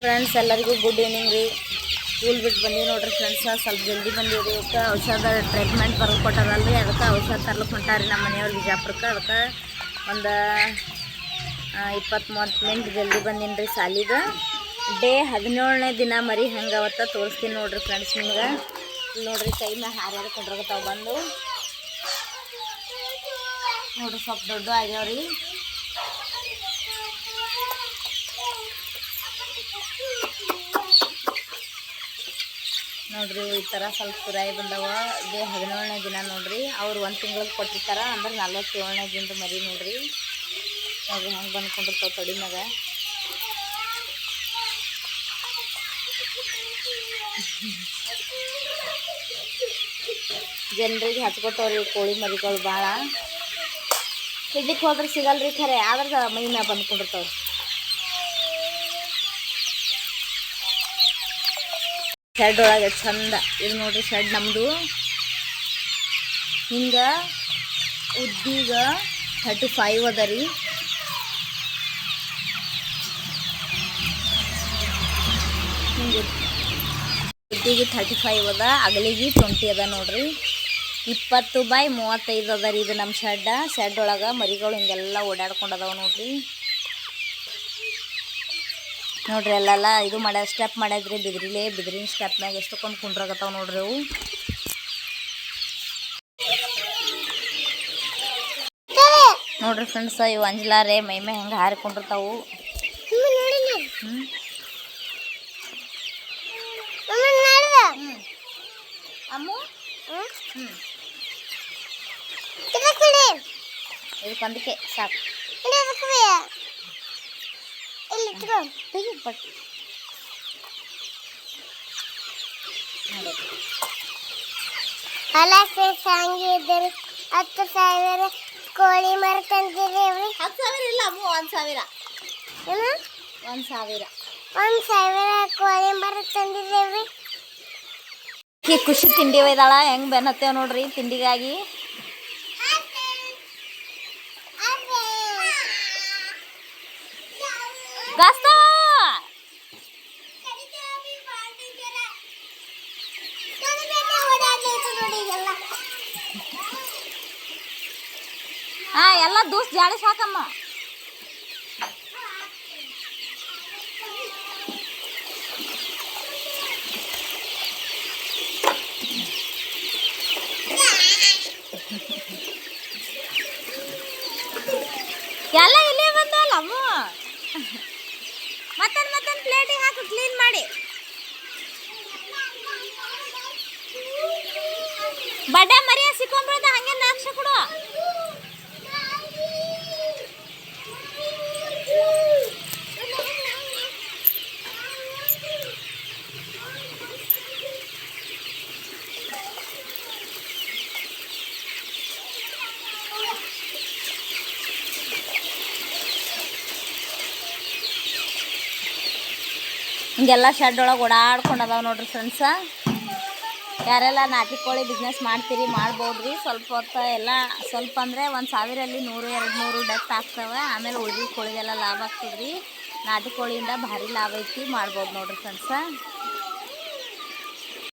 Friends ಎಲ್ಲರಿಗೂ good evening ರೀ. School ಬಿಟ್ಟು ಬಂದೀವಿ ನೋಡ್ರಿ ಫ್ರೆಂಡ್ಸ್. ಸ್ವಲ್ಪ ಜಲ್ದಿ ಬಂದೀವಿ ರೀ. ಇವಕ್ಕೆ ಔಷಧ ಟ್ರೀಟ್ಮೆಂಟ್ ಬರೆದು ಕೊಟ್ಟಾರಲ್ರಿ, ಅದಕ್ಕೆ ಔಷಧ ತರ್ಲಿಕ್ಕೆ ಹೊಂಟಾರಿ ನಮ್ಮ ಮನೆಯವ್ರು ಬಿಜಾಪುರಕ್ಕೆ. ಅದಕ್ಕೆ ಒಂದು 20-30 ಮಿನಿಟ್ ಜಲ್ದಿ ಬಂದೀನಿ ರೀ ಸಾಲಿಗೆ. ಡೇ 17ನೇ ದಿನ ಮರಿ ಹೆಂಗೆ ಅವತ್ತ ತೋರಿಸ್ತೀನಿ ನೋಡ್ರಿ ಫ್ರೆಂಡ್ಸ್ ನಿಮ್ಗೆ. ನೋಡ್ರಿ ಕೈ ಮ್ಯಾಗ ಹಾರ್ಯಾರು ಕೊಂಡ್ರಗತ್ತಾವ ಬಂದು ನೋಡ್ರಿ, ಸ್ವಲ್ಪ ದೊಡ್ಡ ಆಗ್ಯಾವ್ರಿ. ನೋಡ್ರಿ ಈ ಥರ ಸ್ವಲ್ಪ ಸುರಾಯಿ ಬಂದವ. ಡೇ 17ನೇ ದಿನ ನೋಡ್ರಿ. ಅವ್ರು 1 ತಿಂಗಳಿಗೆ ಕೊಟ್ಟಿರ್ತಾರ, ಅಂದ್ರೆ 47ನೇ ದಿನದ ಮರಿ ನೋಡ್ರಿ. ನೋಡ್ರಿ ಹೆಂಗೆ ಬಂದ್ಕೊಂಡಿರ್ತಾವ ತೊಡಿ ಮ್ಯಾಗ. ಜನರಿಗೆ ಹಚ್ಕೋತಾವ್ರಿ ಕೋಳಿ ಮರಿಗಳು ಭಾಳ. ಇದಕ್ಕೆ ಹೋದ್ರೆ ಸಿಗಲ್ರಿ ಖರೆ, ಆದ್ರೆ ಮೈ ಮ್ಯಾಗ ಬಂದ್ಕೊಂಡಿರ್ತಾವ್ರಿ. ಶೆಡ್ ಒಳಗೆ ಚಂದ ಇದು ನೋಡ್ರಿ. ಶೆಡ್ ನಮ್ಮದು ಹಿಂಗೆ ಉದ್ದಿಗ 35 ಅದ ರೀ. ಹಿಂಗೆ ಉದ್ದಿಗೆ 35 ಅದ, ಅಗಲಿಗೆ 20 ಅದ ನೋಡ್ರಿ. 20x35 ಅದ ರೀ ಇದು ನಮ್ಮ ಶೆಡ್ ಒಳಗೆ. ಮರಿಗಳು ಹಿಂಗೆಲ್ಲ ಓಡಾಡ್ಕೊಂಡದಾವ ನೋಡ್ರಿ. ನೋಡ್ರಿ ಅಲ್ಲೆಲ್ಲ ಇದು ಮಾಡ್ಯಾರ, ಸ್ಟೆಪ್ ಮಾಡ್ಯಾದ್ರಿ ಬಿದ್ರಿನ ಸ್ಟೆಪ್ ಮ್ಯಾಗ ಎಷ್ಟೊಂದು ಕುಂಡ್ರಾಗತ್ತಾವ ನೋಡ್ರಿ ಅವು. ನೋಡ್ರಿ ಫ್ರೆಂಡ್ಸ್, ಇವು ಅಂಜಲಾರೆ ಮೈಮೆ ಹೆಂಗೆ ಹಾರಿಕೊಂಡಿರ್ತಾವು. ಇದಕ್ಕೊಂದಕ್ಕೆ ಸಾಕು. ಸಂಗಿದ್ದರು 10,000 ಕೋಳಿ ಮರ ತಂದಿದ್ದೇವ್ರಿ. 10,000 ಇಲ್ಲ ಅಮ್ಮ, 1,000 ಕೋಳಿ ಮರ ತಂದಿದ್ದೇವ್ರಿ. ಈ ಖುಷಿ ತಿಂಡಿ ಒಯ್ದಾಳ ಹೆಂಗೆ ಬೆನ್ನತ್ತೇವ್ ನೋಡ್ರಿ ತಿಂಡಿಗಾಗಿ. ಎಲ್ಲ ದೋಸ್ ಜಾಡಿ ಸಾಕಮ್ಮ. ಎಲ್ಲ ಇಲ್ಲೇ ಬಂದಲ್ಲ ಅಮ್ಮ. ಮತ್ತೊಂದು ಪ್ಲೇಟಿಗೆ ಹಾಕಿ ಕ್ಲೀನ್ ಮಾಡಿ. ಬಡ್ಡೆ ಮರಿಯ ಸಿಕ್ಕೊಂಡ್ಬಿಡ್ದ, ಹಂಗೆ ನಾಕ್ಷ ಕೊಡು. ಹಿಂಗೆಲ್ಲ ಶೆಡ್ ಒಳಗೆ ಓಡಾಡ್ಕೊಂಡು ನೋಡ್ರಿ ಫ್ರೆಂಡ್ಸ. ಯಾರೆಲ್ಲ ನಾಟಿ ಕೋಳಿ ಬಿಸ್ನೆಸ್ ಮಾಡ್ತೀರಿ ಮಾಡ್ಬೋದ್ರಿ. ಸ್ವಲ್ಪ ಹೊತ್ತು ಎಲ್ಲ ಸ್ವಲ್ಪ ಅಂದರೆ 1,000ರಲ್ಲಿ 100-200 ಡೆತ್ ಆಗ್ತವೆ. ಆಮೇಲೆ ಉಳಿದ ಕೋಳಿಗೆಲ್ಲ ಲಾಭ ಆಗ್ತದ್ರಿ. ನಾಟಿ ಕೋಳಿಯಿಂದ ಭಾರಿ ಲಾಭ ಐತಿ, ಮಾಡ್ಬೋದು ನೋಡ್ರಿ ಫ್ರೆಂಡ್ಸ.